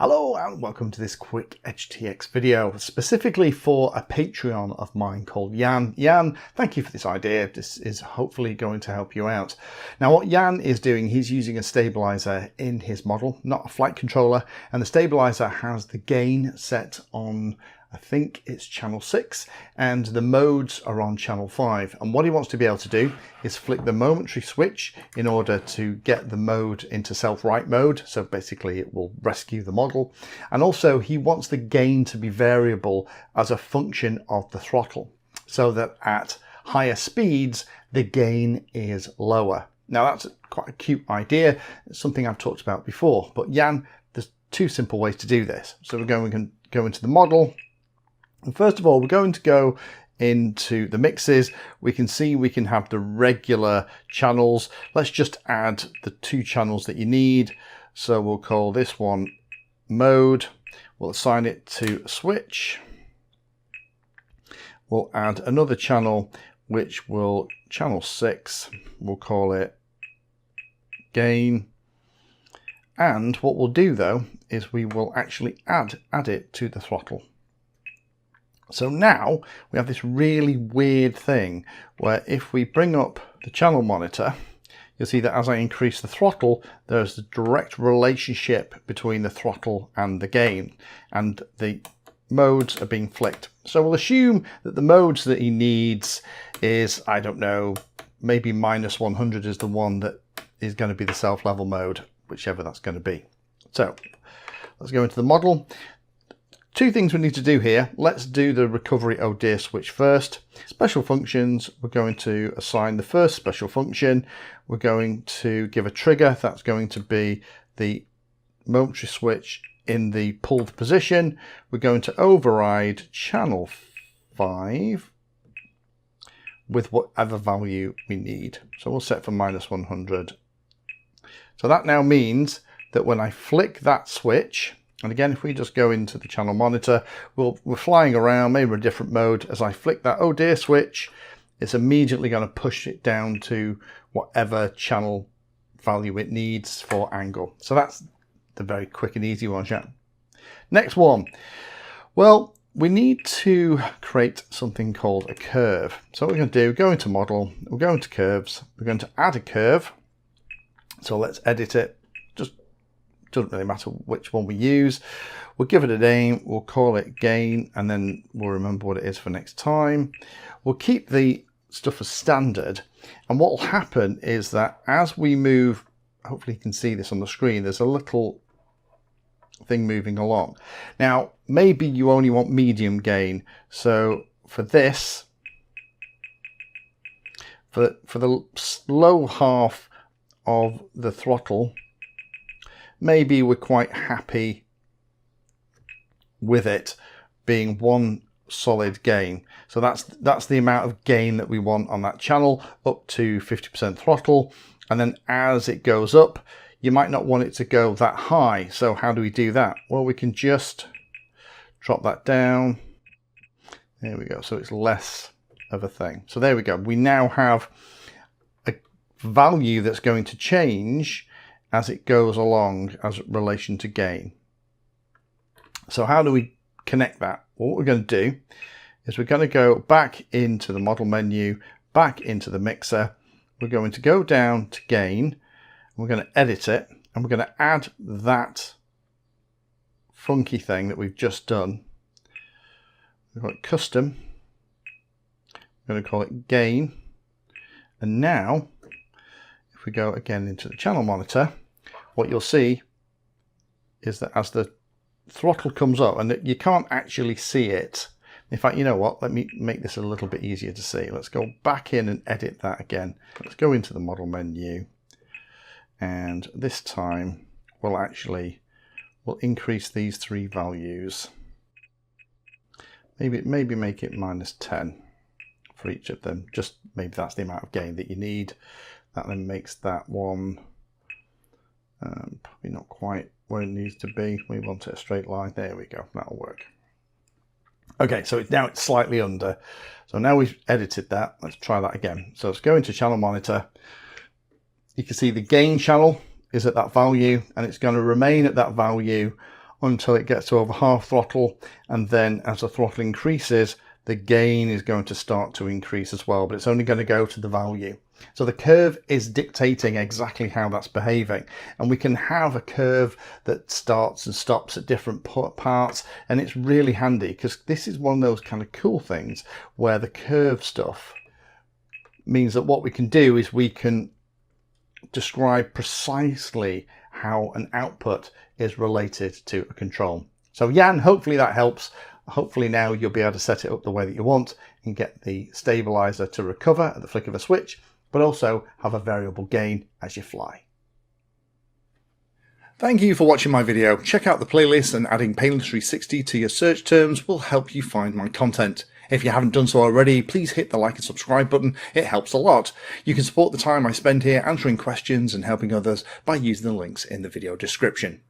Hello and welcome to this quick EdgeTX video, specifically for a Patreon of mine called Jan. Jan, thank you for this idea. This is hopefully going to help you out. Now what Jan is doing, he's using a stabilizer in his model, not a flight controller, and the stabilizer has the gain set on, I think it's channel 6, and the modes are on channel 5. And what he wants to be able to do is flick the momentary switch in order to get the mode into self-right mode. So basically it will rescue the model. And also he wants the gain to be variable as a function of the throttle, so that at higher speeds, the gain is lower. Now that's quite a cute idea. It's something I've talked about before, but Jan, there's two simple ways to do this. So we can go into the model. And first of all, we're going to go into the mixes. We can see we can have the regular channels. Let's just add the two channels that you need. So we'll call this one mode. We'll assign it to switch. We'll add another channel, which will channel 6. We'll call it gain. And what we'll do though, is we will actually add it to the throttle. So now we have this really weird thing where if we bring up the channel monitor, you'll see that as I increase the throttle, there's a direct relationship between the throttle and the gain, and the modes are being flicked. So we'll assume that the modes that he needs is, I don't know, maybe -100 is the one that is going to be the self-level mode, whichever that's going to be. So let's go into the model. Two things we need to do here. Let's do the recovery adhere switch first. Special functions, we're going to assign the first special function. We're going to give a trigger. That's going to be the momentary switch in the pulled position. We're going to override channel 5 with whatever value we need. So we'll set for -100. So that now means that when I flick that switch, and again, if we just go into the channel monitor, we're flying around, maybe a different mode. As I flick that adhere switch, it's immediately going to push it down to whatever channel value it needs for angle. So that's the very quick and easy one, yeah. Next one. Well, we need to create something called a curve. So what we're going to do, go into model, we'll go into curves, we're going to add a curve. So let's edit it. Doesn't really matter which one we use. We'll give it a name, we'll call it gain, and then we'll remember what it is for next time. We'll keep the stuff as standard, and what will happen is that as we move, hopefully you can see this on the screen, there's a little thing moving along. Now maybe you only want medium gain, so for this, for the low half of the throttle, maybe we're quite happy with it being one solid gain. So that's the amount of gain that we want on that channel, up to 50% throttle. And then as it goes up, you might not want it to go that high. So how do we do that? Well, we can just drop that down. There we go. So it's less of a thing. So there we go. We now have a value that's going to change as it goes along as relation to gain. So how do we connect that? Well, what we're going to do is we're going to go back into the model menu, back into the mixer. We're going to go down to gain. We're going to edit it, and we're going to add that funky thing that we've just done. We've got custom. We're going to call it gain. And now, if we go again into the channel monitor, what you'll see is that as the throttle comes up, and you can't actually see it. In fact, you know what? Let me make this a little bit easier to see. Let's go back in and edit that again. Let's go into the model menu. And this time we'll increase these three values. Maybe make it -10 for each of them. Just maybe that's the amount of gain that you need. That then makes that one probably not quite where it needs to be. We want it a straight line. There we go. That'll work. Okay, so now it's slightly under. So now we've edited that. Let's try that again. So let's go into channel monitor. You can see the gain channel is at that value, and it's going to remain at that value until it gets to over half throttle, and then as the throttle increases, the gain is going to start to increase as well, but it's only going to go to the value. So the curve is dictating exactly how that's behaving, and we can have a curve that starts and stops at different parts, and it's really handy because this is one of those kind of cool things where the curve stuff means that what we can do is we can describe precisely how an output is related to a control. So Jan, hopefully that helps. Hopefully now you'll be able to set it up the way that you want and get the stabilizer to recover at the flick of a switch, but also have a variable gain as you fly. Thank you for watching my video. Check out the playlist, and adding Pedantry 60 to your search terms will help you find my content. If you haven't done so already, please hit the like and subscribe button. It helps a lot. You can support the time I spend here answering questions and helping others by using the links in the video description.